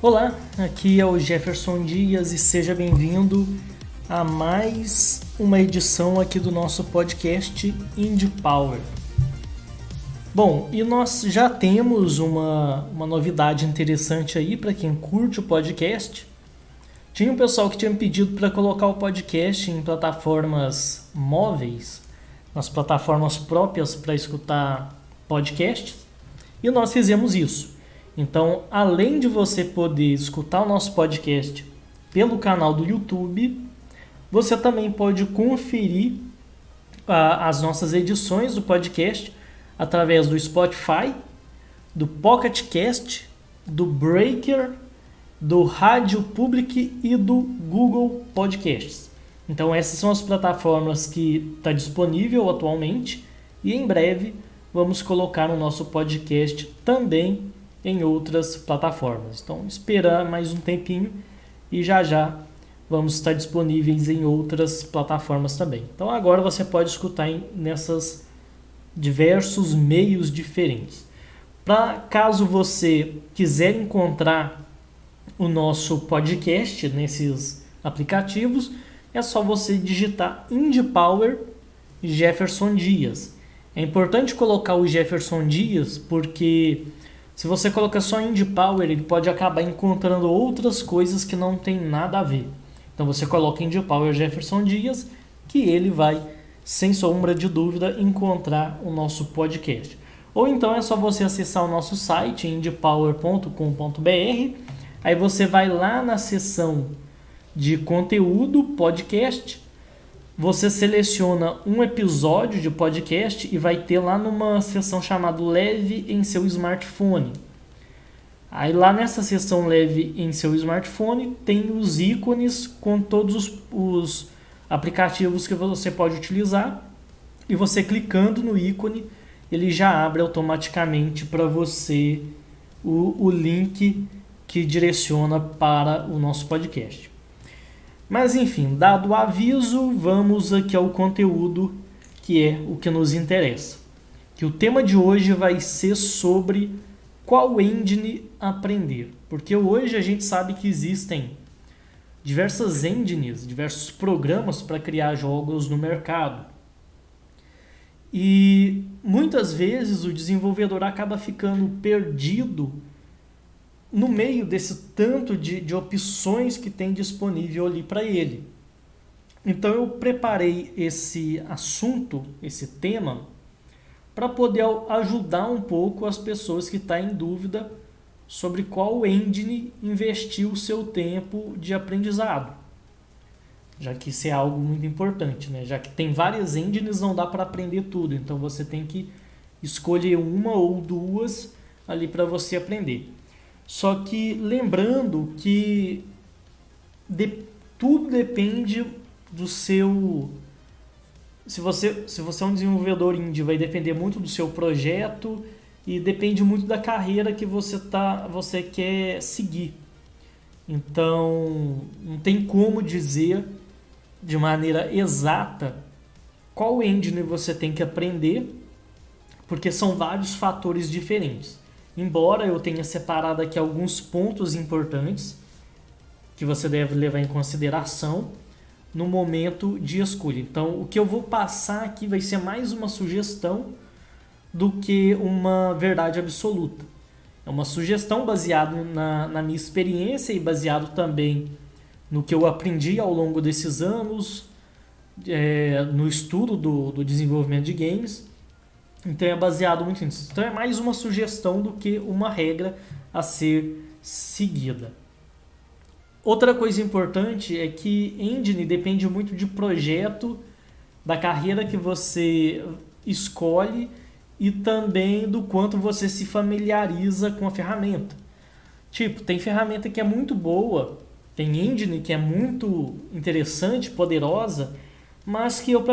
Olá, aqui é o Jefferson Dias e seja bem-vindo a mais uma edição aqui do nosso podcast Indie Power. Bom, e nós já temos uma novidade interessante aí para quem curte o podcast. Tinha um pessoal que tinha me pedido para colocar o podcast em plataformas móveis, nas plataformas próprias para escutar podcasts, e nós fizemos isso. Então, além de você poder escutar o nosso podcast pelo canal do YouTube, você também pode conferir as nossas edições do podcast através do Spotify, do Pocket Cast, do Breaker, do Rádio Public e do Google Podcasts. Então, essas são as plataformas que está disponível atualmente e em breve vamos colocar o nosso podcast também em outras plataformas. Então, esperar mais um tempinho e já vamos estar disponíveis em outras plataformas também. Então, agora você pode escutar nessas diversos meios diferentes. Caso você quiser encontrar o nosso podcast nesses aplicativos, é só você digitar Indie Power Jefferson Dias. É importante colocar o Jefferson Dias porque se você colocar só Indie Power, ele pode acabar encontrando outras coisas que não tem nada a ver. Então você coloca Indie Power Jefferson Dias, que ele vai, sem sombra de dúvida, encontrar o nosso podcast. Ou então é só você acessar o nosso site, indiepower.com.br. Aí você vai lá na seção de conteúdo, podcast. Você seleciona um episódio de podcast e vai ter lá numa seção chamada Leve em seu smartphone. Aí lá nessa seção Leve em seu smartphone tem os ícones com todos os aplicativos que você pode utilizar. E você clicando no ícone, ele já abre automaticamente para você o link que direciona para o nosso podcast. Mas enfim, dado o aviso, vamos aqui ao conteúdo que é o que nos interessa. Que o tema de hoje vai ser sobre qual engine aprender. Porque hoje a gente sabe que existem diversas engines, diversos programas para criar jogos no mercado. E muitas vezes o desenvolvedor acaba ficando perdido no meio desse tanto de opções que tem disponível ali para ele. Então eu preparei esse assunto, esse tema, para poder ajudar um pouco as pessoas que estão em dúvida sobre qual engine investir o seu tempo de aprendizado. Já que isso é algo muito importante, né? Já que tem várias engines, não dá para aprender tudo. Então você tem que escolher uma ou duas ali para você aprender. Só que lembrando que tudo depende do seu... Se você é um desenvolvedor indie, vai depender muito do seu projeto e depende muito da carreira que você quer seguir. Então, não tem como dizer de maneira exata qual engine você tem que aprender, porque são vários fatores diferentes. Embora eu tenha separado aqui alguns pontos importantes que você deve levar em consideração no momento de escolha. Então, o que eu vou passar aqui vai ser mais uma sugestão do que uma verdade absoluta. É uma sugestão baseada na minha experiência e baseado também no que eu aprendi ao longo desses anos, no estudo do desenvolvimento de games. Então é baseado muito nisso. Então é mais uma sugestão do que uma regra a ser seguida. Outra coisa importante é que engine depende muito de projeto, da carreira que você escolhe e também do quanto você se familiariza com a ferramenta. Tipo, tem ferramenta que é muito boa, tem engine que é muito interessante, poderosa, mas que eu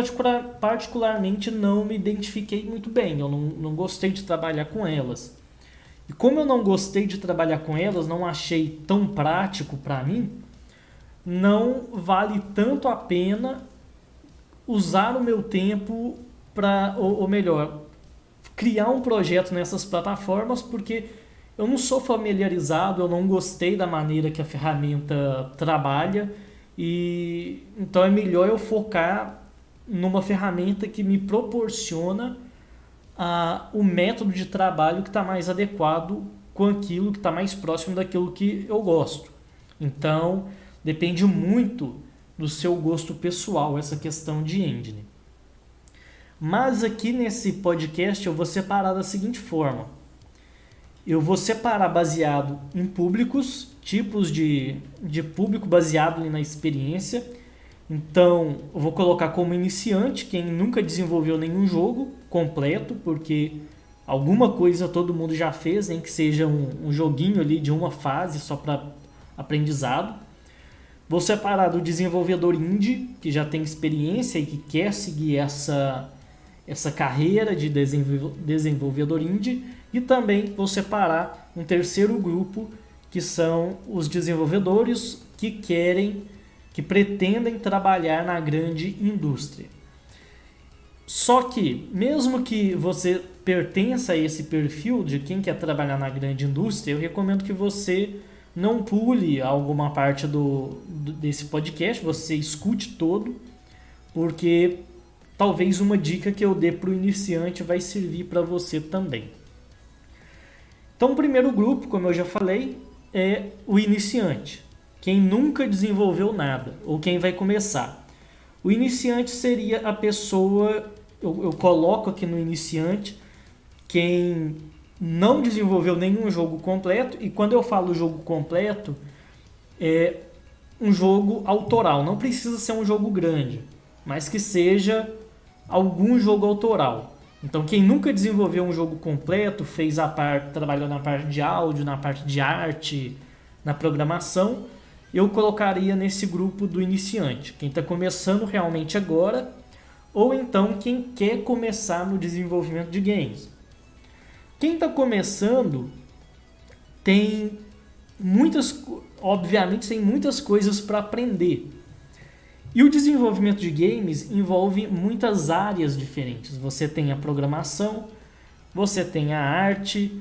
particularmente não me identifiquei muito bem, eu não gostei de trabalhar com elas. E como eu não gostei de trabalhar com elas, não achei tão prático para mim, não vale tanto a pena usar o meu tempo para, ou melhor, criar um projeto nessas plataformas, porque eu não sou familiarizado, eu não gostei da maneira que a ferramenta trabalha, e então é melhor eu focar numa ferramenta que me proporciona o método de trabalho que está mais adequado com aquilo que está mais próximo daquilo que eu gosto. Então, depende muito do seu gosto pessoal essa questão de engine. Mas aqui nesse podcast eu vou separar da seguinte forma. Eu vou separar baseado em públicos, tipos de público baseado ali na experiência. Então, eu vou colocar como iniciante quem nunca desenvolveu nenhum jogo completo, porque alguma coisa todo mundo já fez, nem que seja um joguinho ali de uma fase só para aprendizado. Vou separar do desenvolvedor indie, que já tem experiência e que quer seguir essa carreira de desenvolvedor indie, e também vou separar um terceiro grupo, que são os desenvolvedores que pretendem trabalhar na grande indústria. Só que, mesmo que você pertença a esse perfil de quem quer trabalhar na grande indústria, eu recomendo que você não pule alguma parte desse podcast, você escute todo, porque talvez uma dica que eu dê para o iniciante vai servir para você também. Então, o primeiro grupo, como eu já falei, é o iniciante. Quem nunca desenvolveu nada, ou quem vai começar. O iniciante seria a pessoa, eu coloco aqui no iniciante, quem não desenvolveu nenhum jogo completo, e quando eu falo jogo completo, é um jogo autoral, não precisa ser um jogo grande, mas que seja algum jogo autoral. Então, quem nunca desenvolveu um jogo completo, trabalhou na parte de áudio, na parte de arte, na programação, eu colocaria nesse grupo do iniciante. Quem está começando realmente agora, ou então quem quer começar no desenvolvimento de games. Quem está começando obviamente tem muitas coisas para aprender. E o desenvolvimento de games envolve muitas áreas diferentes. Você tem a programação, você tem a arte,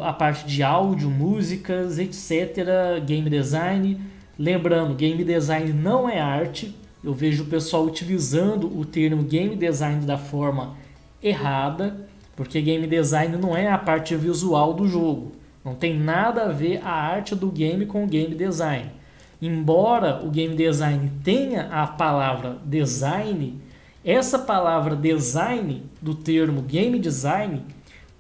a parte de áudio, músicas, etc., game design. Lembrando, game design não é arte. Eu vejo o pessoal utilizando o termo game design da forma errada, porque game design não é a parte visual do jogo. Não tem nada a ver a arte do game com o game design. Embora o game design tenha a palavra design, essa palavra design do termo game design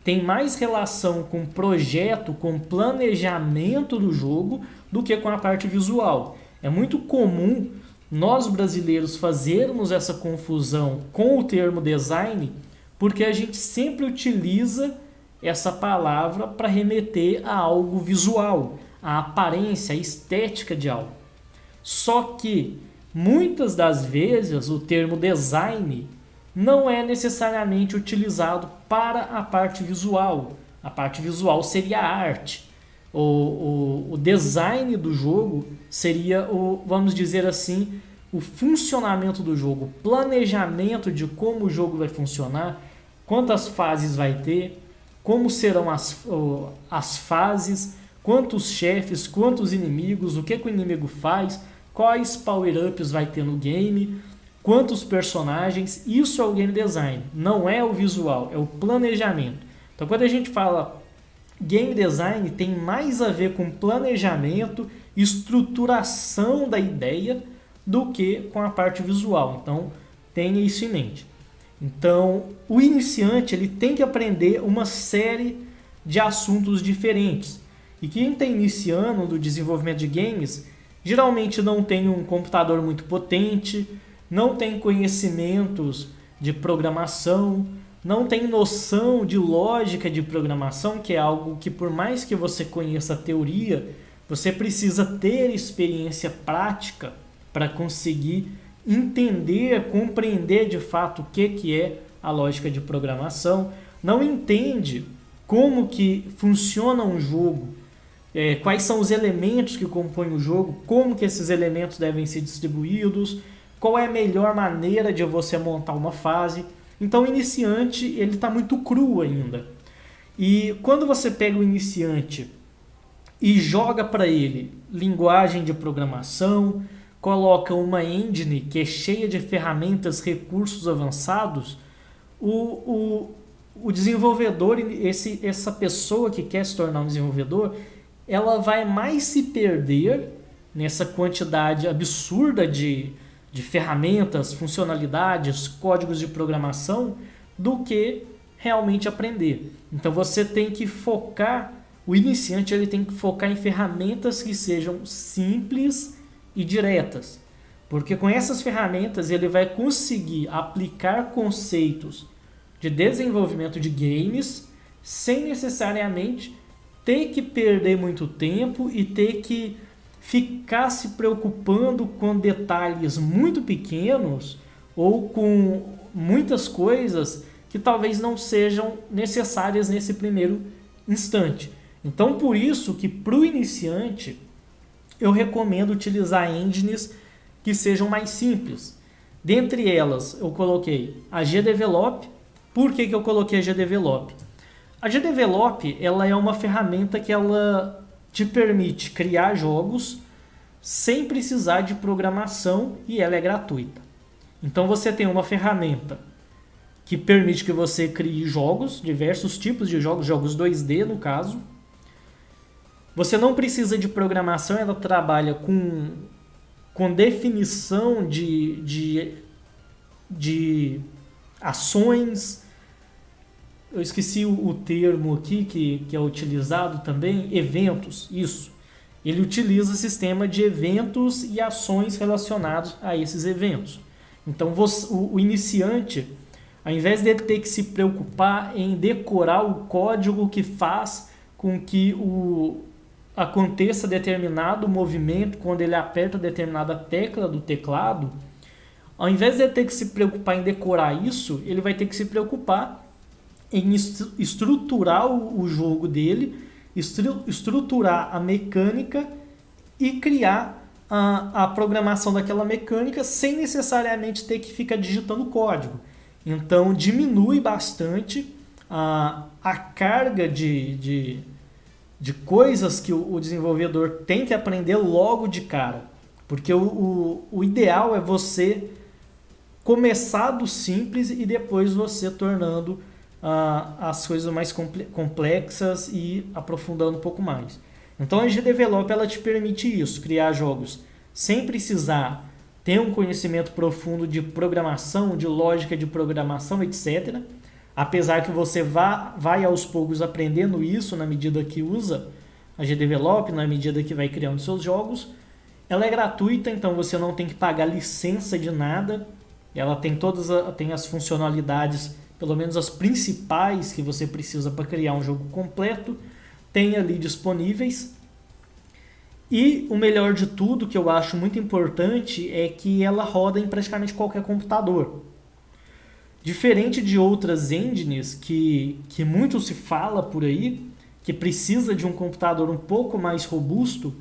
tem mais relação com projeto, com planejamento do jogo do que com a parte visual. É muito comum nós brasileiros fazermos essa confusão com o termo design, porque a gente sempre utiliza essa palavra para remeter a algo visual, a aparência, a estética de algo. Só que muitas das vezes o termo design não é necessariamente utilizado para a parte visual. A parte visual seria a arte. O design do jogo seria, vamos dizer assim, o funcionamento do jogo, o planejamento de como o jogo vai funcionar, quantas fases vai ter, como serão as fases, quantos chefes, quantos inimigos, o que o inimigo faz, quais power-ups vai ter no game, quantos personagens. Isso é o game design, não é o visual, é o planejamento. Então, quando a gente fala game design, tem mais a ver com planejamento, estruturação da ideia, do que com a parte visual. Então, tenha isso em mente. Então, o iniciante ele tem que aprender uma série de assuntos diferentes. E quem está iniciando no desenvolvimento de games, geralmente não tem um computador muito potente, não tem conhecimentos de programação, não tem noção de lógica de programação, que é algo que, por mais que você conheça a teoria, você precisa ter experiência prática para conseguir entender, compreender de fato o que é a lógica de programação. Não entende como que funciona um jogo, quais são os elementos que compõem o jogo, como que esses elementos devem ser distribuídos, qual é a melhor maneira de você montar uma fase. Então o iniciante ele está muito cru ainda. E quando você pega o iniciante e joga para ele linguagem de programação, coloca uma engine que é cheia de ferramentas, recursos avançados, o desenvolvedor, essa pessoa que quer se tornar um desenvolvedor, ela vai mais se perder nessa quantidade absurda de ferramentas, funcionalidades, códigos de programação, do que realmente aprender. Então você tem que focar, o iniciante ele tem que focar em ferramentas que sejam simples e diretas, porque com essas ferramentas ele vai conseguir aplicar conceitos de desenvolvimento de games sem necessariamente ter que perder muito tempo e ter que ficar se preocupando com detalhes muito pequenos ou com muitas coisas que talvez não sejam necessárias nesse primeiro instante. Então, por isso que para o iniciante eu recomendo utilizar engines que sejam mais simples. Dentre elas, eu coloquei a GDevelop. Por que eu coloquei a GDevelop? A GDevelop ela é uma ferramenta que ela te permite criar jogos sem precisar de programação e ela é gratuita. Então você tem uma ferramenta que permite que você crie jogos, diversos tipos de jogos, jogos 2D no caso. Você não precisa de programação, ela trabalha com definição de ações. Eu esqueci o termo aqui que é utilizado também, eventos, isso. Ele utiliza sistema de eventos e ações relacionados a esses eventos. Então o iniciante, ao invés de ter que se preocupar em decorar o código que faz com que aconteça determinado movimento quando ele aperta determinada tecla do teclado, ao invés de ter que se preocupar em decorar isso, ele vai ter que se preocupar em estruturar o jogo dele, estruturar a mecânica e criar a programação daquela mecânica sem necessariamente ter que ficar digitando código. Então diminui bastante a carga de coisas que o desenvolvedor tem que aprender logo de cara. Porque o ideal é você começar do simples e depois você tornando as coisas mais complexas e aprofundando um pouco mais. Então a GDevelop ela te permite isso, criar jogos sem precisar ter um conhecimento profundo de programação, de lógica de programação, etc. Apesar que você vai aos poucos aprendendo isso na medida que usa a GDevelop, na medida que vai criando seus jogos. Ela é gratuita, então você não tem que pagar licença de nada. Ela tem tem as funcionalidades, pelo menos as principais que você precisa para criar um jogo completo, tem ali disponíveis. E o melhor de tudo, que eu acho muito importante, é que ela roda em praticamente qualquer computador. Diferente de outras engines que muito se fala por aí, que precisa de um computador um pouco mais robusto,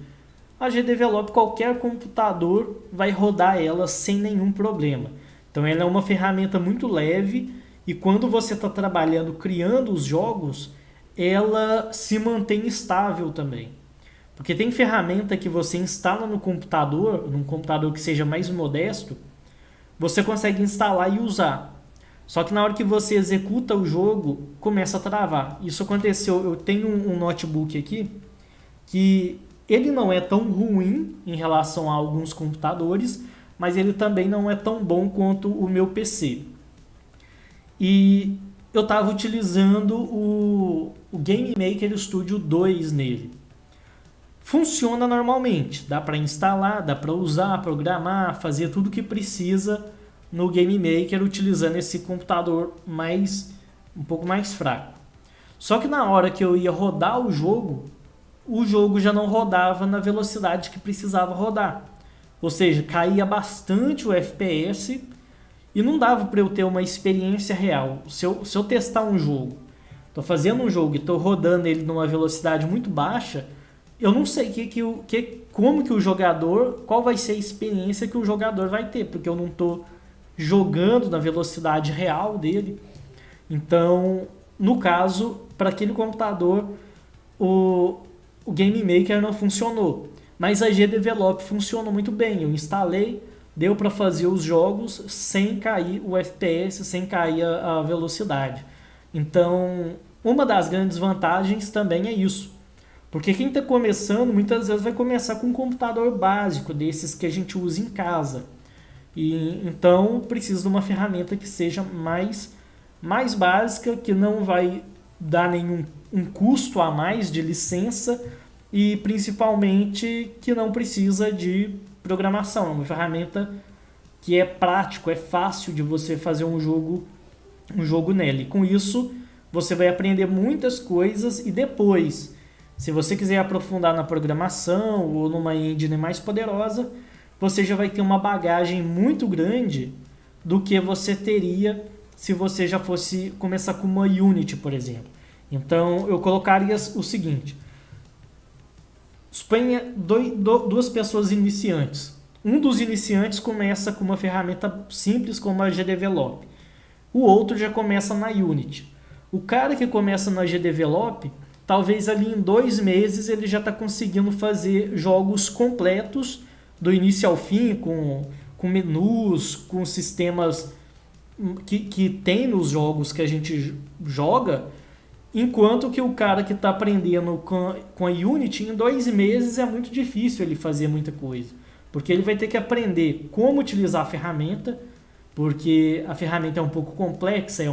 a GDevelop qualquer computador vai rodar ela sem nenhum problema. Então ela é uma ferramenta muito leve e quando você está trabalhando, criando os jogos, ela se mantém estável também. Porque tem ferramenta que você instala no computador, num computador que seja mais modesto, você consegue instalar e usar. Só que na hora que você executa o jogo, começa a travar. Isso aconteceu, eu tenho um notebook aqui, que ele não é tão ruim em relação a alguns computadores, mas ele também não é tão bom quanto o meu PC. E eu estava utilizando o Game Maker Studio 2 nele. Funciona normalmente, dá para instalar, dá para usar, programar, fazer tudo o que precisa no Game Maker utilizando esse computador um pouco mais fraco. Só que na hora que eu ia rodar o jogo já não rodava na velocidade que precisava rodar. Ou seja, caía bastante o FPS e não dava para eu ter uma experiência real. Se eu testar um jogo, estou fazendo um jogo e estou rodando ele numa velocidade muito baixa, eu não sei como que o jogador, qual vai ser a experiência que o jogador vai ter, porque eu não estou jogando na velocidade real dele. Então, no caso, para aquele computador o Game Maker não funcionou. Mas a GDevelop funcionou muito bem. Eu instalei, deu para fazer os jogos sem cair o FPS, sem cair a velocidade. Então, uma das grandes vantagens também é isso. Porque quem está começando, muitas vezes vai começar com um computador básico, desses que a gente usa em casa. E então, precisa de uma ferramenta que seja mais básica, que não vai dar nenhum custo a mais de licença e principalmente que não precisa de programação. É uma ferramenta que é prático, é fácil de você fazer um jogo nela. E com isso, você vai aprender muitas coisas e depois, se você quiser aprofundar na programação ou numa engine mais poderosa, você já vai ter uma bagagem muito grande do que você teria se você já fosse começar com uma Unity, por exemplo. Então, eu colocaria o seguinte. Suponha duas pessoas iniciantes. Um dos iniciantes começa com uma ferramenta simples como a GDevelop. O outro já começa na Unity. O cara que começa na GDevelop, talvez ali em 2 meses ele já está conseguindo fazer jogos completos do início ao fim, com menus, com sistemas que tem nos jogos que a gente joga, enquanto que o cara que está aprendendo com a Unity, em 2 meses é muito difícil ele fazer muita coisa. Porque ele vai ter que aprender como utilizar a ferramenta, porque a ferramenta é um pouco complexa, é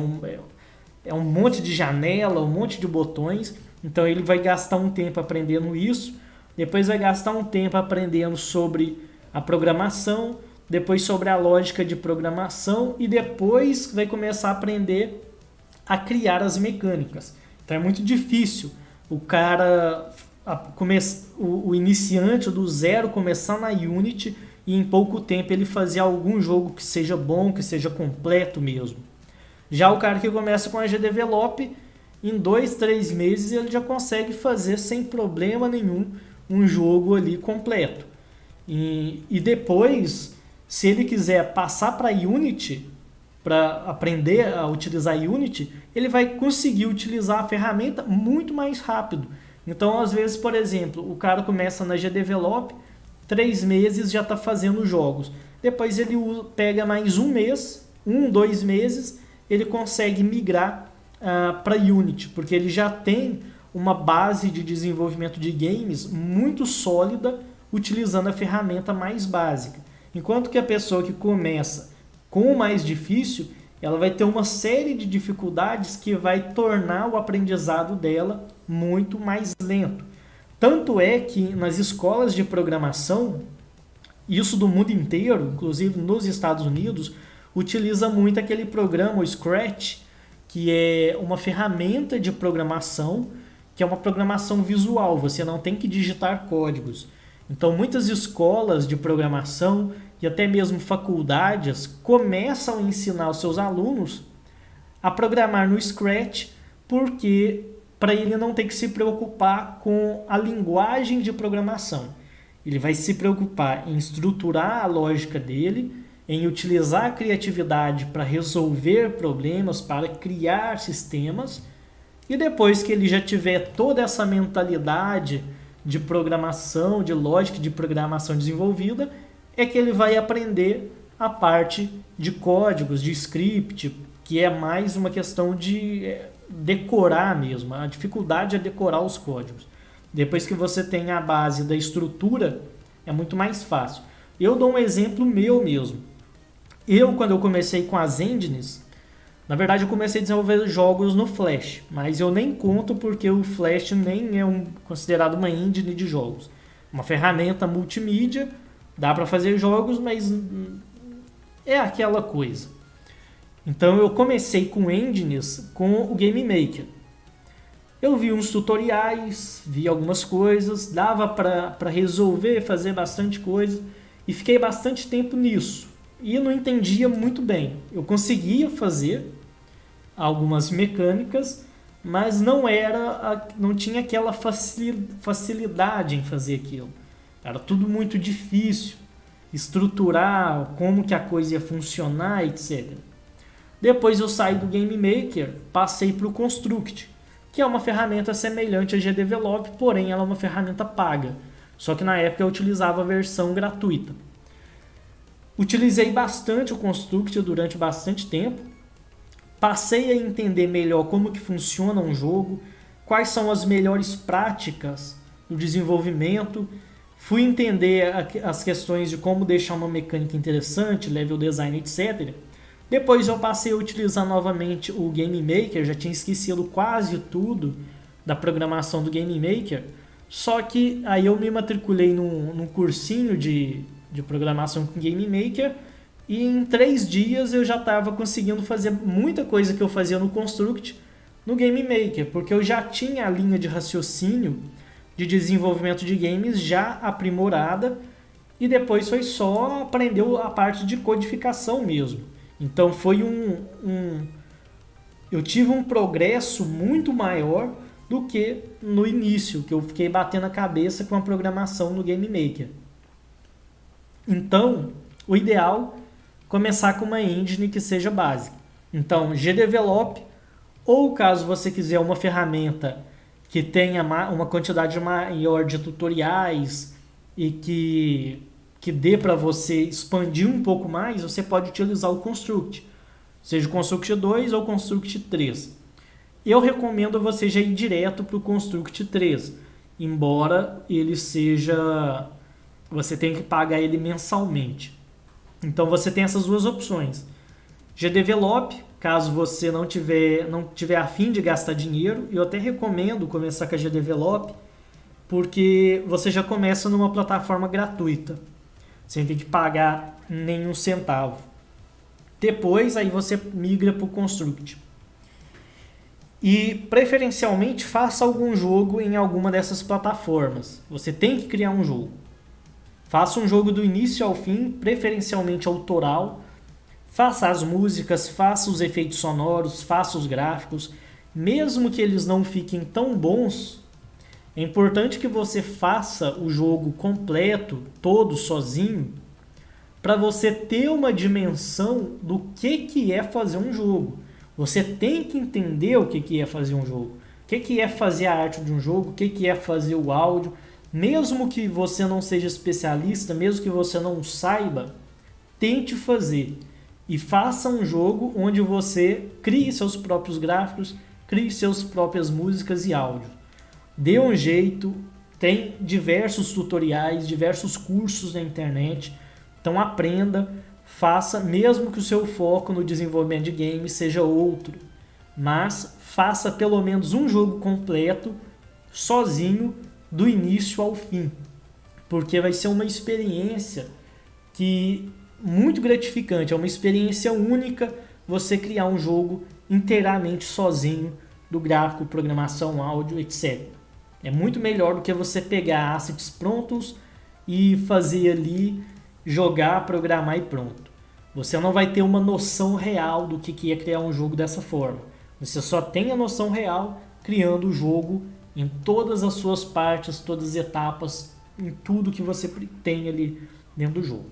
um monte de janela, um monte de botões, então ele vai gastar um tempo aprendendo isso, depois vai gastar um tempo aprendendo sobre a programação, depois sobre a lógica de programação e depois vai começar a aprender a criar as mecânicas. Então é muito difícil o cara, o iniciante do zero começar na Unity e em pouco tempo ele fazer algum jogo que seja bom, que seja completo mesmo. Já o cara que começa com a GDevelop, em 2, 3 meses ele já consegue fazer sem problema nenhum um jogo ali completo. E depois, se ele quiser passar para Unity, para aprender a utilizar Unity, ele vai conseguir utilizar a ferramenta muito mais rápido. Então, às vezes, por exemplo, o cara começa na GDevelop, 3 meses já está fazendo jogos. Depois ele pega mais 1 mês, 2 meses, ele consegue migrar para Unity, porque ele já tem uma base de desenvolvimento de games muito sólida utilizando a ferramenta mais básica. Enquanto que a pessoa que começa com o mais difícil, ela vai ter uma série de dificuldades que vai tornar o aprendizado dela muito mais lento. Tanto é que nas escolas de programação, isso do mundo inteiro, inclusive nos Estados Unidos, utiliza muito aquele programa, o Scratch, que é uma ferramenta de programação, que é uma programação visual, você não tem que digitar códigos. Então, muitas escolas de programação e até mesmo faculdades começam a ensinar os seus alunos a programar no Scratch, porque para ele não ter que se preocupar com a linguagem de programação. Ele vai se preocupar em estruturar a lógica dele, em utilizar a criatividade para resolver problemas, para criar sistemas, e depois que ele já tiver toda essa mentalidade de programação, de lógica de programação desenvolvida, é que ele vai aprender a parte de códigos, de script, que é mais uma questão de decorar mesmo. A dificuldade é decorar os códigos. Depois que você tem a base da estrutura, é muito mais fácil. Eu dou um exemplo meu mesmo. Quando eu comecei com as engines, na verdade eu comecei a desenvolver jogos no Flash, mas eu nem conto porque o Flash nem é considerado uma engine de jogos. Uma ferramenta multimídia, dá para fazer jogos, mas é aquela coisa. Então eu comecei com engines com o Game Maker. Eu vi uns tutoriais, vi algumas coisas, dava para resolver, fazer bastante coisa e fiquei bastante tempo nisso. E não entendia muito bem. Eu conseguia fazer algumas mecânicas, mas não tinha aquela facilidade em fazer aquilo. Era tudo muito difícil. Estruturar como que a coisa ia funcionar, etc. Depois eu saí do Game Maker, passei para o Construct. que é uma ferramenta semelhante a GDevelop, porém ela é uma ferramenta paga. Só que na época eu utilizava a versão gratuita. Utilizei bastante o Construct durante bastante tempo. Passei a entender melhor como que funciona um jogo, quais são as melhores práticas do desenvolvimento. Fui entender as questões de como deixar uma mecânica interessante, level design, etc. Depois eu passei a utilizar novamente o Game Maker, já tinha esquecido quase tudo da programação do Game Maker, só que aí eu me matriculei num cursinho de programação com Game Maker e em 3 dias eu já estava conseguindo fazer muita coisa que eu fazia no Construct no Game Maker, porque eu já tinha a linha de raciocínio de desenvolvimento de games já aprimorada e depois foi só aprender a parte de codificação mesmo. Então foi eu tive um progresso muito maior do que no início, que eu fiquei batendo a cabeça com a programação no Game Maker. Então, o ideal é começar com uma engine que seja básica. Então, GDevelop, ou caso você quiser uma ferramenta que tenha uma quantidade maior de tutoriais e que dê para você expandir um pouco mais, você pode utilizar o Construct, seja o Construct 2 ou o Construct 3. Eu recomendo você já ir direto para o Construct 3, embora ele seja... você tenha que pagar ele mensalmente. Então você tem essas duas opções. GDevelop, caso você não tiver a fim de gastar dinheiro, eu até recomendo começar com a GDevelop, porque você já começa numa plataforma gratuita, sem ter que pagar nenhum centavo. Depois aí você migra para o Construct. E preferencialmente faça algum jogo em alguma dessas plataformas. Você tem que criar um jogo. Faça um jogo do início ao fim, preferencialmente autoral. Faça as músicas, faça os efeitos sonoros, faça os gráficos. Mesmo que eles não fiquem tão bons, é importante que você faça o jogo completo, todo sozinho, para você ter uma dimensão do que é fazer um jogo. Você tem que entender o que é fazer um jogo, o que é fazer a arte de um jogo, o que é fazer o áudio. Mesmo que você não seja especialista, mesmo que você não saiba, tente fazer. E faça um jogo onde você crie seus próprios gráficos, crie suas próprias músicas e áudio. Dê um jeito, tem diversos tutoriais, diversos cursos na internet, então aprenda, faça, mesmo que o seu foco no desenvolvimento de games seja outro, mas faça pelo menos um jogo completo, sozinho, do início ao fim, porque vai ser uma experiência muito gratificante, é uma experiência única você criar um jogo inteiramente sozinho, do gráfico, programação, áudio, etc. É muito melhor do que você pegar assets prontos e fazer ali, jogar, programar e pronto. Você não vai ter uma noção real do que é criar um jogo dessa forma. Você só tem a noção real criando o jogo em todas as suas partes, todas as etapas, em tudo que você tem ali dentro do jogo.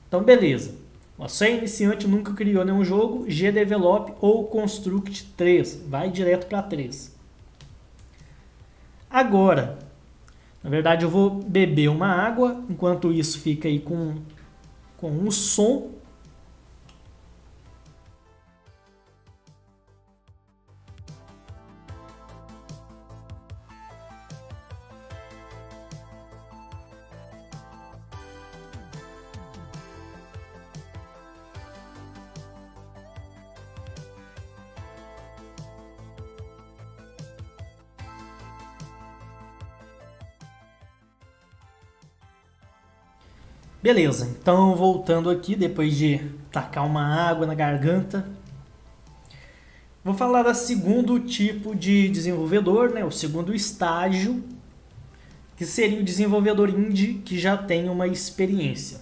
Então, beleza. Você é iniciante, nunca criou nenhum jogo, GDevelop ou Construct 3. Vai direto para 3. Agora, na verdade eu vou beber uma água, enquanto isso fica aí com um som. Beleza, então voltando aqui, depois de tacar uma água na garganta, vou falar do segundo tipo de desenvolvedor, né? O segundo estágio, que seria o desenvolvedor indie que já tem uma experiência.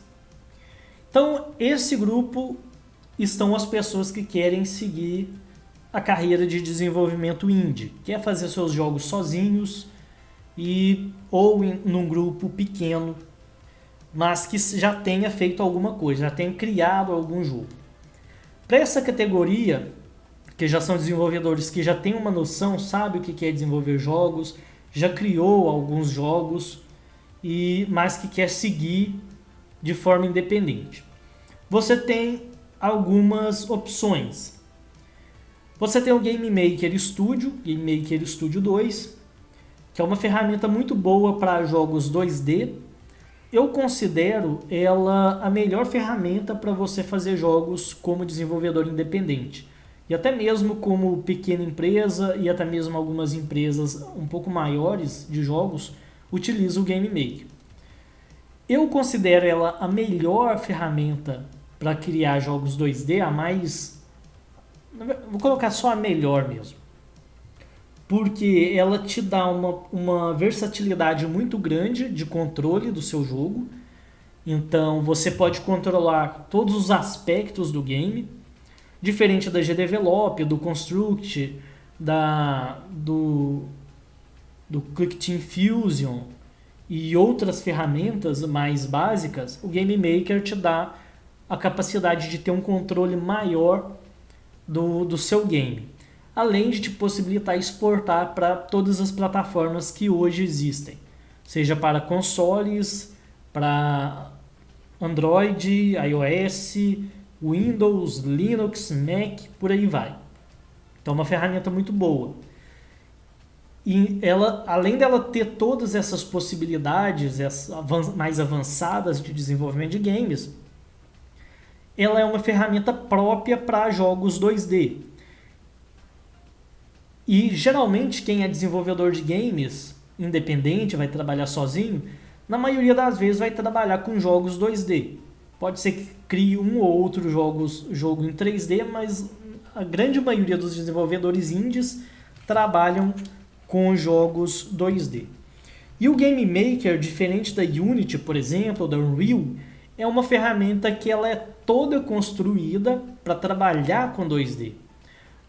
Então, esse grupo estão as pessoas que querem seguir a carreira de desenvolvimento indie, quer fazer seus jogos sozinhos ou num grupo pequeno, mas que já tenha feito alguma coisa, já tenha criado algum jogo. Para essa categoria, que já são desenvolvedores que já têm uma noção, sabe o que é desenvolver jogos, já criou alguns jogos, mas que quer seguir de forma independente. Você tem algumas opções. Você tem o Game Maker Studio, Game Maker Studio 2, que é uma ferramenta muito boa para jogos 2D. Eu considero ela a melhor ferramenta para você fazer jogos como desenvolvedor independente. E até mesmo como pequena empresa e até mesmo algumas empresas um pouco maiores de jogos utilizam o Game Maker. Eu considero ela a melhor ferramenta para criar jogos 2D, a mais... Vou colocar só a melhor mesmo. Porque ela te dá uma versatilidade muito grande de controle do seu jogo. Então você pode controlar todos os aspectos do game, diferente da GDevelop, do Construct, do Quick Team Fusion e outras ferramentas mais básicas. O Game Maker te dá a capacidade de ter um controle maior do seu game, além de te possibilitar exportar para todas as plataformas que hoje existem, seja para consoles, para Android, iOS, Windows, Linux, Mac, por aí vai. Então é uma ferramenta muito boa. E ela, além dela ter todas essas possibilidades mais avançadas de desenvolvimento de games, ela é uma ferramenta própria para jogos 2D. E geralmente quem é desenvolvedor de games independente, vai trabalhar sozinho, na maioria das vezes vai trabalhar com jogos 2D. Pode ser que crie um ou outro jogo em 3D, mas a grande maioria dos desenvolvedores indies trabalham com jogos 2D. E o Game Maker, diferente da Unity, por exemplo, ou da Unreal, é uma ferramenta que ela é toda construída para trabalhar com 2D.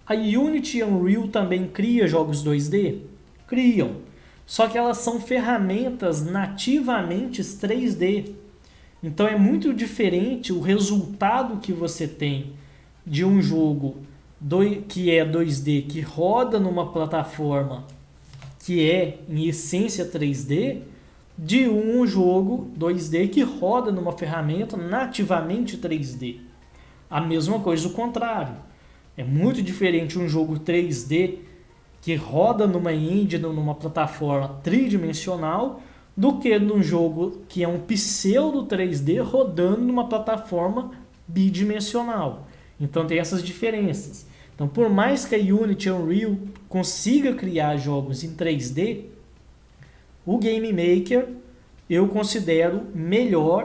A Unity e a Unreal também cria jogos 2D? Criam. Só que elas são ferramentas nativamente 3D. Então é muito diferente o resultado que você tem de um jogo que é 2D, que roda numa plataforma que é em essência 3D, de um jogo 2D que roda numa ferramenta nativamente 3D. A mesma coisa o contrário. É muito diferente um jogo 3D que roda numa engine ou numa plataforma tridimensional do que num jogo que é um pseudo 3D rodando numa plataforma bidimensional. Então tem essas diferenças. Então, por mais que a Unity e a Unreal consiga criar jogos em 3D, o Game Maker eu considero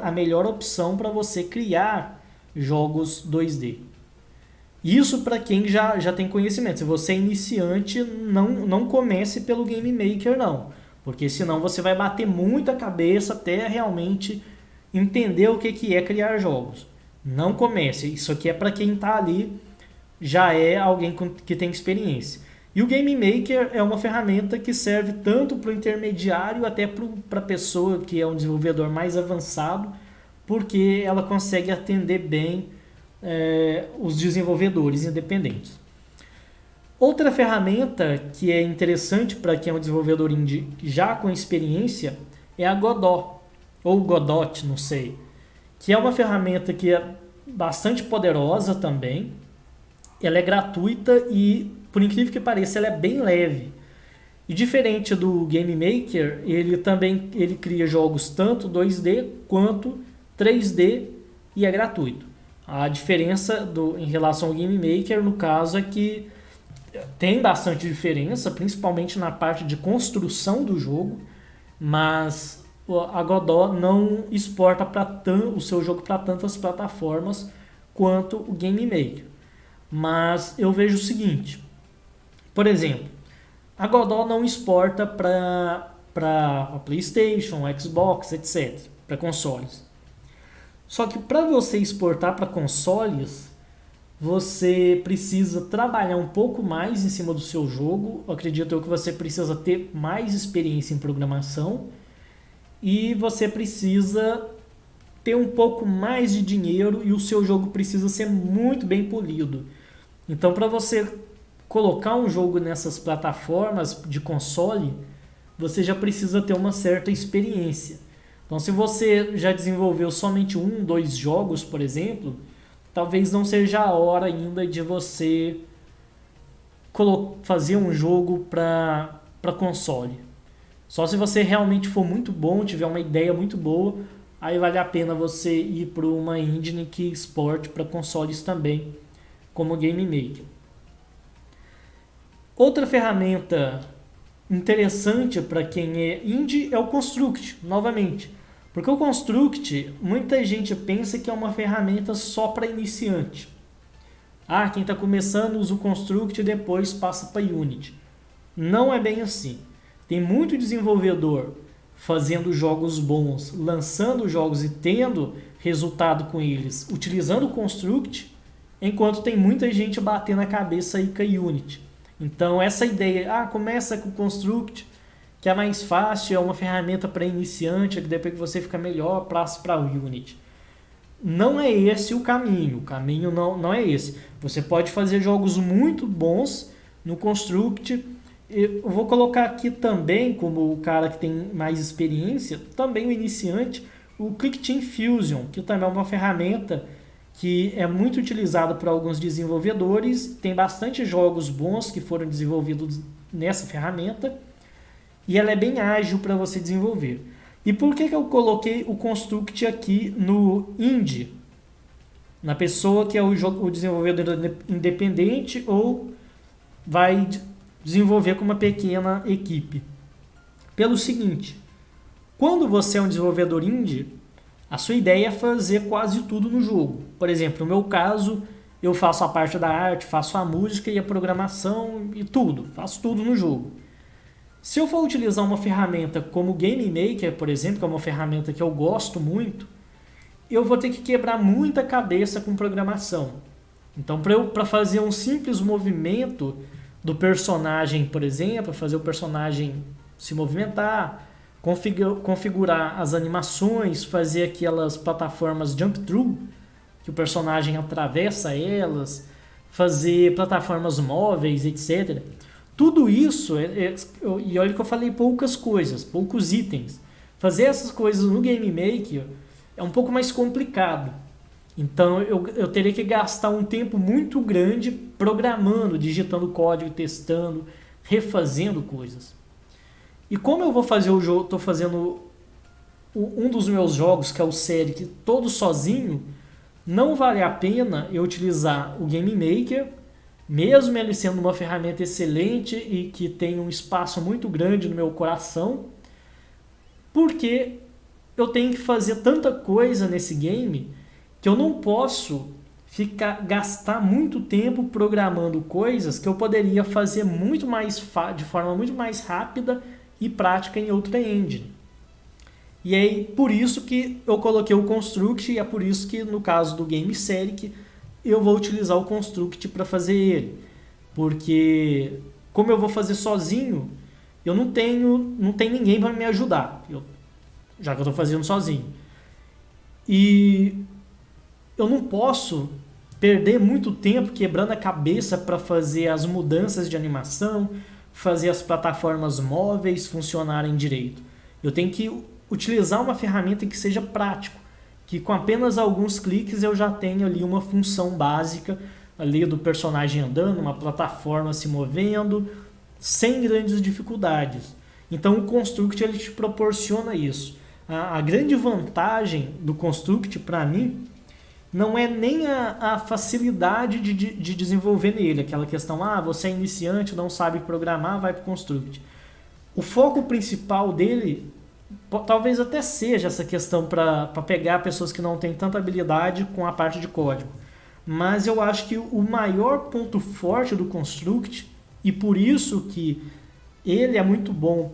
a melhor opção para você criar jogos 2D. Isso para quem já tem conhecimento. Se você é iniciante, não comece pelo Game Maker não, porque senão você vai bater muita cabeça até realmente entender o que é criar jogos. Não comece, isso aqui é para quem está ali, já é alguém que tem experiência. E o Game Maker é uma ferramenta que serve tanto para o intermediário até para a pessoa que é um desenvolvedor mais avançado, porque ela consegue atender bem os desenvolvedores independentes. Outra ferramenta que é interessante para quem é um desenvolvedor indie já com experiência é a Godot, ou Godot, não sei, que é uma ferramenta que é bastante poderosa também. Ela é gratuita e, por incrível que pareça, ela é bem leve. E diferente do Game Maker, ele cria jogos tanto 2D quanto 3D e é gratuito. A diferença em relação ao Game Maker, no caso, é que tem bastante diferença, principalmente na parte de construção do jogo, mas a Godot não exporta o seu jogo para tantas plataformas quanto o Game Maker. Mas eu vejo o seguinte, por exemplo, a Godot não exporta para PlayStation, Xbox, etc., para consoles. Só que para você exportar para consoles, você precisa trabalhar um pouco mais em cima do seu jogo. Eu acredito que você precisa ter mais experiência em programação e você precisa ter um pouco mais de dinheiro e o seu jogo precisa ser muito bem polido. Então, para você colocar um jogo nessas plataformas de console, você já precisa ter uma certa experiência. Então, se você já desenvolveu somente 1, 2 jogos, por exemplo, talvez não seja a hora ainda de você fazer um jogo para console. Só se você realmente for muito bom, tiver uma ideia muito boa, aí vale a pena você ir para uma engine que exporte para consoles também, como o Game Maker. Outra ferramenta interessante para quem é indie é o Construct, novamente. Porque o Construct, muita gente pensa que é uma ferramenta só para iniciante. Quem está começando usa o Construct e depois passa para Unity. Não é bem assim. Tem muito desenvolvedor fazendo jogos bons, lançando jogos e tendo resultado com eles, utilizando o Construct, enquanto tem muita gente batendo a cabeça aí com a Unity. Então essa ideia, começa com o Construct, que é mais fácil, é uma ferramenta para iniciante, que depois que você fica melhor, passa para o Unity. Não é esse o caminho não é esse. Você pode fazer jogos muito bons no Construct. Eu vou colocar aqui também, como o cara que tem mais experiência, também o iniciante, o QuickTeam Fusion, que também é uma ferramenta que é muito utilizada por alguns desenvolvedores. Tem bastante jogos bons que foram desenvolvidos nessa ferramenta e ela é bem ágil para você desenvolver. E por que eu coloquei o Construct aqui no Indie? Na pessoa que é o desenvolvedor independente ou vai desenvolver com uma pequena equipe. Pelo seguinte, quando você é um desenvolvedor indie, a sua ideia é fazer quase tudo no jogo. Por exemplo, no meu caso, eu faço a parte da arte, faço a música e a programação e tudo. Faço tudo no jogo. Se eu for utilizar uma ferramenta como o Game Maker, por exemplo, que é uma ferramenta que eu gosto muito, eu vou ter que quebrar muita cabeça com programação. Então, para fazer um simples movimento do personagem, por exemplo, fazer o personagem se movimentar, configurar as animações, fazer aquelas plataformas jump through, que o personagem atravessa elas, fazer plataformas móveis, etc. Tudo isso, e olha que eu falei poucas coisas, poucos itens. Fazer essas coisas no Game Maker é um pouco mais complicado. Então eu teria que gastar um tempo muito grande programando, digitando código, testando, refazendo coisas. E como eu vou fazer o jogo, estou fazendo um dos meus jogos, que é o Seric, todo sozinho, não vale a pena eu utilizar o Game Maker, mesmo ele sendo uma ferramenta excelente e que tem um espaço muito grande no meu coração, porque eu tenho que fazer tanta coisa nesse game que eu não posso gastar muito tempo programando coisas que eu poderia fazer muito mais de forma muito mais rápida e prática em outra engine. E aí, por isso que eu coloquei o Construct, e é por isso que no caso do Game Seric eu vou utilizar o Construct para fazer ele. Porque como eu vou fazer sozinho, eu não tenho ninguém para me ajudar, já que eu estou fazendo sozinho. E eu não posso perder muito tempo quebrando a cabeça para fazer as mudanças de animação, fazer as plataformas móveis funcionarem direito. Eu tenho que utilizar uma ferramenta que seja prático, que com apenas alguns cliques eu já tenho ali uma função básica ali do personagem andando, uma plataforma se movendo, sem grandes dificuldades. Então o Construct ele te proporciona isso. A grande vantagem do Construct para mim não é nem a facilidade de desenvolver nele, aquela questão, você é iniciante, não sabe programar, vai para o Construct. O foco principal dele talvez até seja essa questão para pegar pessoas que não têm tanta habilidade com a parte de código. Mas eu acho que o maior ponto forte do Construct, e por isso que ele é muito bom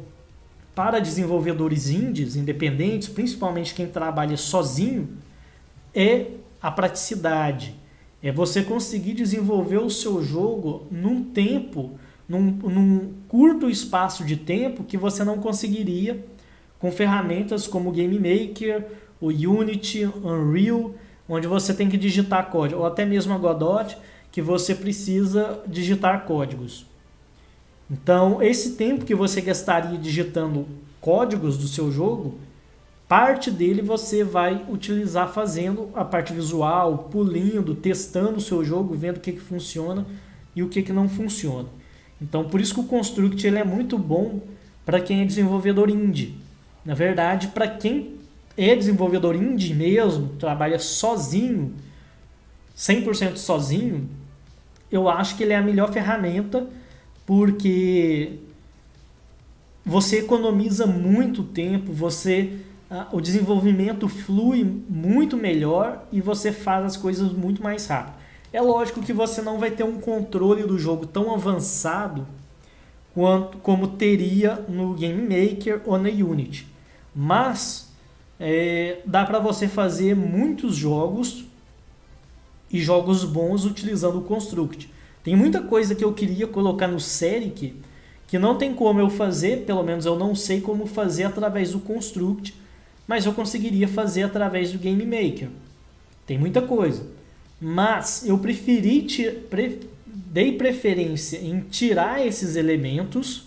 para desenvolvedores indies, independentes, principalmente quem trabalha sozinho, é a praticidade. É você conseguir desenvolver o seu jogo num curto espaço de tempo que você não conseguiria com ferramentas como o Game Maker, o Unity, Unreal, onde você tem que digitar código, ou até mesmo a Godot, que você precisa digitar códigos. Então, esse tempo que você gastaria digitando códigos do seu jogo, parte dele você vai utilizar fazendo a parte visual, pulindo, testando o seu jogo, vendo o que funciona e o que não funciona. Então, por isso que o Construct ele é muito bom para quem é desenvolvedor indie. Na verdade, para quem é desenvolvedor indie mesmo, trabalha sozinho, 100% sozinho, eu acho que ele é a melhor ferramenta, porque você economiza muito tempo, o desenvolvimento flui muito melhor e você faz as coisas muito mais rápido. É lógico que você não vai ter um controle do jogo tão avançado como teria no Game Maker ou na Unity. Mas dá para você fazer muitos jogos e jogos bons utilizando o Construct. Tem muita coisa que eu queria colocar no Seric que não tem como eu fazer, pelo menos eu não sei como fazer através do Construct, mas eu conseguiria fazer através do Game Maker. Tem muita coisa. Mas eu dei preferência em tirar esses elementos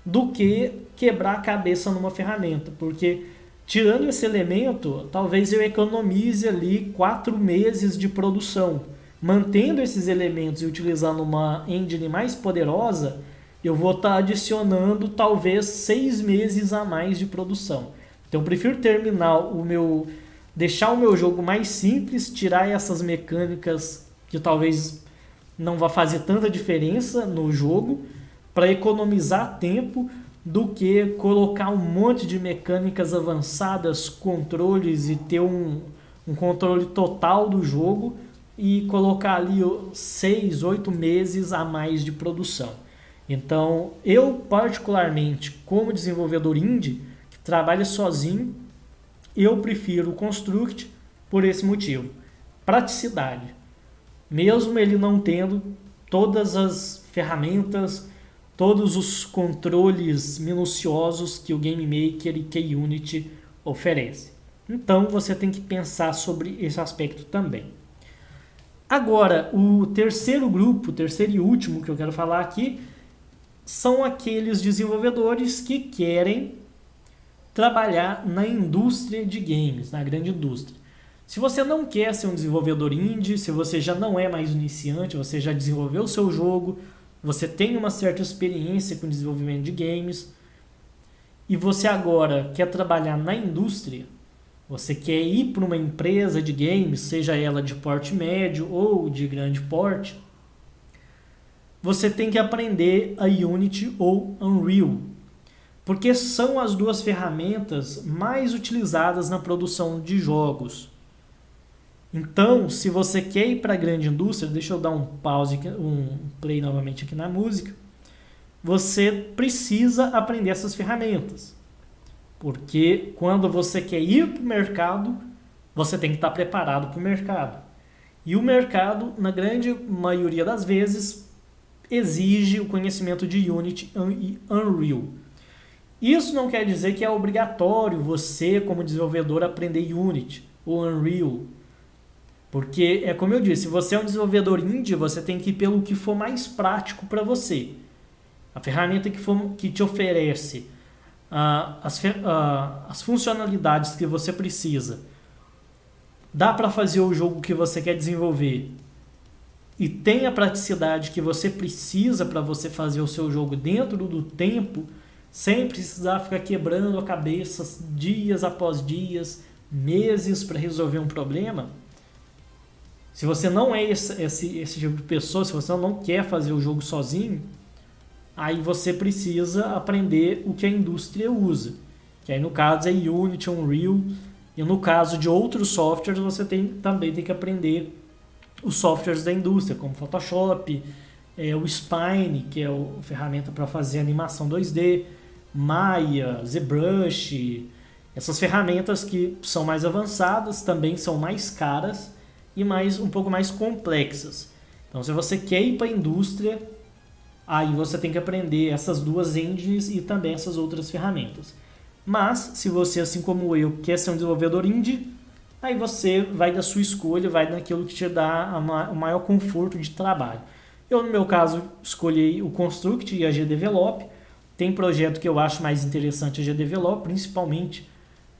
do que quebrar a cabeça numa ferramenta, porque tirando esse elemento, talvez eu economize ali 4 meses de produção. Mantendo esses elementos e utilizando uma engine mais poderosa, eu vou estar adicionando talvez 6 meses a mais de produção. Então eu prefiro deixar o meu jogo mais simples, tirar essas mecânicas que talvez não vá fazer tanta diferença no jogo, para economizar tempo, do que colocar um monte de mecânicas avançadas, controles e ter um controle total do jogo e colocar ali 6, 8 meses a mais de produção. Então, eu particularmente, como desenvolvedor indie, que trabalha sozinho, eu prefiro o Construct por esse motivo. Praticidade. Mesmo ele não tendo todas as ferramentas, todos os controles minuciosos que o Game Maker e que a Unity oferece. Então, você tem que pensar sobre esse aspecto também. Agora, o terceiro grupo, o terceiro e último que eu quero falar aqui, são aqueles desenvolvedores que querem trabalhar na indústria de games, na grande indústria. Se você não quer ser um desenvolvedor indie, se você já não é mais iniciante, você já desenvolveu o seu jogo, você tem uma certa experiência com o desenvolvimento de games, e você agora quer trabalhar na indústria, você quer ir para uma empresa de games, seja ela de porte médio ou de grande porte, você tem que aprender a Unity ou Unreal, porque são as duas ferramentas mais utilizadas na produção de jogos. Então, se você quer ir para a grande indústria, deixa eu dar um pause, um play novamente aqui na música, você precisa aprender essas ferramentas. Porque quando você quer ir para o mercado, você tem que estar preparado para o mercado. E o mercado, na grande maioria das vezes, exige o conhecimento de Unity e Unreal. Isso não quer dizer que é obrigatório você, como desenvolvedor, aprender Unity ou Unreal. Porque, é como eu disse, se você é um desenvolvedor indie, você tem que ir pelo que for mais prático para você. A ferramenta que te oferece as funcionalidades que você precisa. Dá para fazer o jogo que você quer desenvolver e tem a praticidade que você precisa para você fazer o seu jogo dentro do tempo, sem precisar ficar quebrando a cabeça dias após dias, meses para resolver um problema. Se você não é esse tipo de pessoa, se você não quer fazer o jogo sozinho, aí você precisa aprender o que a indústria usa. Que aí no caso é Unity, Unreal, e no caso de outros softwares você também tem que aprender os softwares da indústria, como Photoshop, o Spine, que é a ferramenta para fazer animação 2D, Maya, ZBrush, essas ferramentas que são mais avançadas, também são mais caras e um pouco mais complexas. Então, se você quer ir para a indústria, aí você tem que aprender essas duas engines e também essas outras ferramentas. Mas, se você, assim como eu, quer ser um desenvolvedor indie, Aí você vai da sua escolha, vai naquilo que te dá o maior conforto de trabalho. Eu, no meu caso, escolhi o Construct e a GDevelop. Tem projeto que eu acho mais interessante a GDevelop, principalmente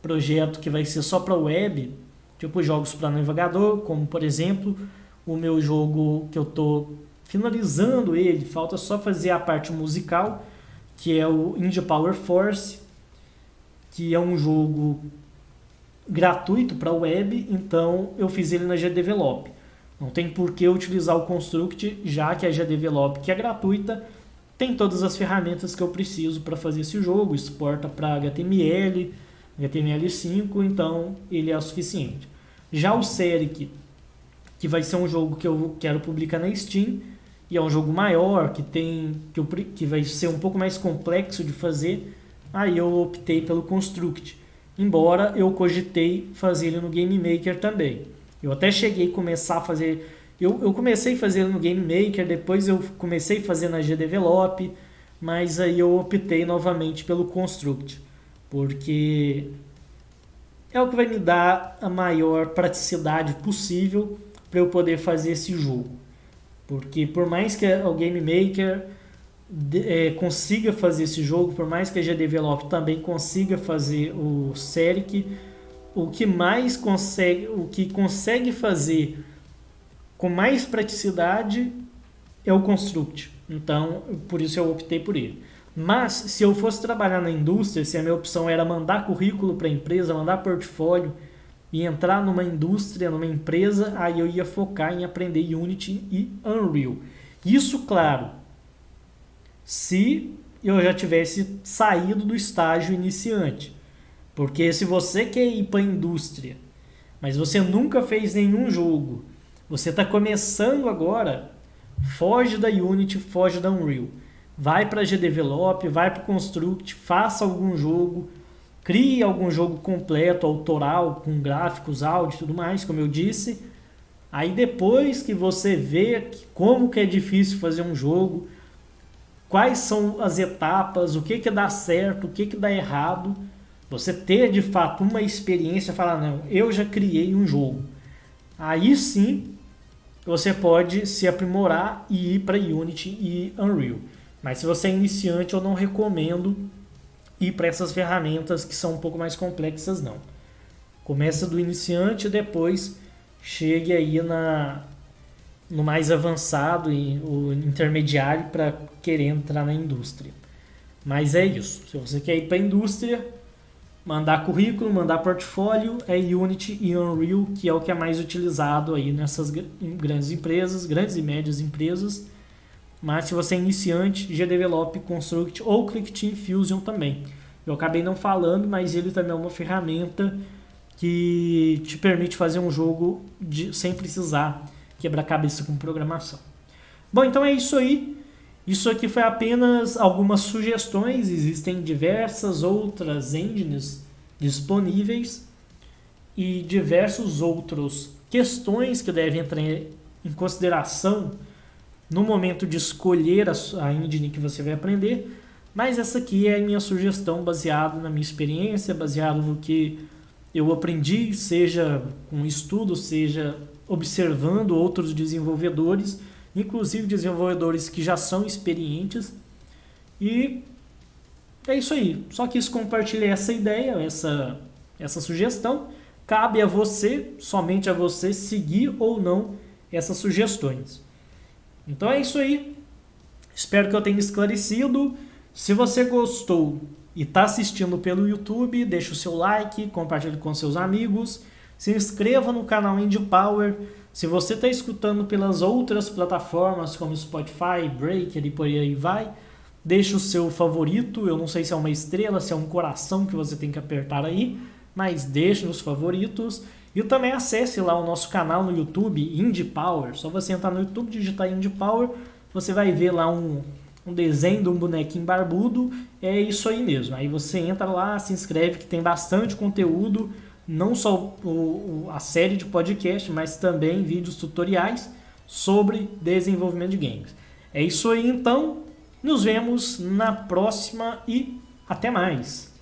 projeto que vai ser só para web, tipo jogos para navegador, como por exemplo o meu jogo que eu estou finalizando ele, falta só fazer a parte musical, que é o Indie Power Force, que é um jogo gratuito para web, então eu fiz ele na GDevelop. Não tem por que eu utilizar o Construct, já que a GDevelop, que é gratuita, tem todas as ferramentas que eu preciso para fazer esse jogo, exporta para HTML, HTML5, então ele é o suficiente. Já o Seric, que vai ser um jogo que eu quero publicar na Steam, e é um jogo maior, que vai ser um pouco mais complexo de fazer, aí eu optei pelo Construct. Embora eu cogitei fazer ele no Game Maker também. Eu até cheguei a começar a fazer... Eu comecei a fazer ele no Game Maker, depois eu comecei a fazer na GDevelop, mas aí eu optei novamente pelo Construct, porque é o que vai me dar a maior praticidade possível para eu poder fazer esse jogo. Porque por mais que o Game Maker consiga fazer esse jogo, por mais que a GDevelop também consiga fazer o Seric, o que consegue fazer com mais praticidade é o Construct. Então, por isso eu optei por ele. Mas, se eu fosse trabalhar na indústria, se a minha opção era mandar currículo para a empresa, mandar portfólio e entrar numa indústria, numa empresa, aí eu ia focar em aprender Unity e Unreal. Isso, claro, se eu já tivesse saído do estágio iniciante. Porque se você quer ir para a indústria, mas você nunca fez nenhum jogo, você está começando agora, foge da Unity, foge da Unreal. Vai para a GDevelop, vai para o Construct, faça algum jogo, crie algum jogo completo, autoral, com gráficos, áudio e tudo mais, como eu disse. Aí depois que você vê como que é difícil fazer um jogo, quais são as etapas, o que dá certo, o que dá errado, você ter de fato uma experiência, falar, não, eu já criei um jogo. Aí sim, você pode se aprimorar e ir para Unity e Unreal. Mas se você é iniciante, eu não recomendo ir para essas ferramentas que são um pouco mais complexas, não. Começa do iniciante e depois chegue aí no mais avançado e o intermediário para querer entrar na indústria. Mas é isso. Se você quer ir para a indústria, mandar currículo, mandar portfólio, é Unity e Unreal, que é o que é mais utilizado aí nessas grandes empresas, grandes e médias empresas. Mas se você é iniciante, GDevelop, Construct ou ClickTeam Fusion também. Eu acabei não falando, mas ele também é uma ferramenta que te permite fazer um jogo sem precisar quebrar cabeça com programação. Bom, então é isso aí. Isso aqui foi apenas algumas sugestões, existem diversas outras engines disponíveis e diversos outros questões que devem entrar em consideração no momento de escolher a engine que você vai aprender, mas essa aqui é a minha sugestão baseada na minha experiência, baseado no que eu aprendi, seja com estudo, seja observando outros desenvolvedores, inclusive desenvolvedores que já são experientes. E é isso aí. Só quis compartilhar essa ideia, essa sugestão. Cabe a você, somente a você, seguir ou não essas sugestões. Então é isso aí. Espero que eu tenha esclarecido. Se você gostou e está assistindo pelo YouTube, deixa o seu like, compartilhe com seus amigos, se inscreva no canal Indie Power. Se você está escutando pelas outras plataformas como Spotify, Breaker e por aí vai, deixa o seu favorito. Eu não sei se é uma estrela, se é um coração que você tem que apertar aí, mas deixe nos favoritos. E também acesse lá o nosso canal no YouTube, Indie Power. Só você entrar no YouTube, digitar Indie Power, você vai ver lá um desenho de um bonequinho barbudo. É isso aí mesmo. Aí você entra lá, se inscreve, que tem bastante conteúdo. Não só a série de podcast, mas também vídeos tutoriais sobre desenvolvimento de games. É isso aí então, nos vemos na próxima e até mais!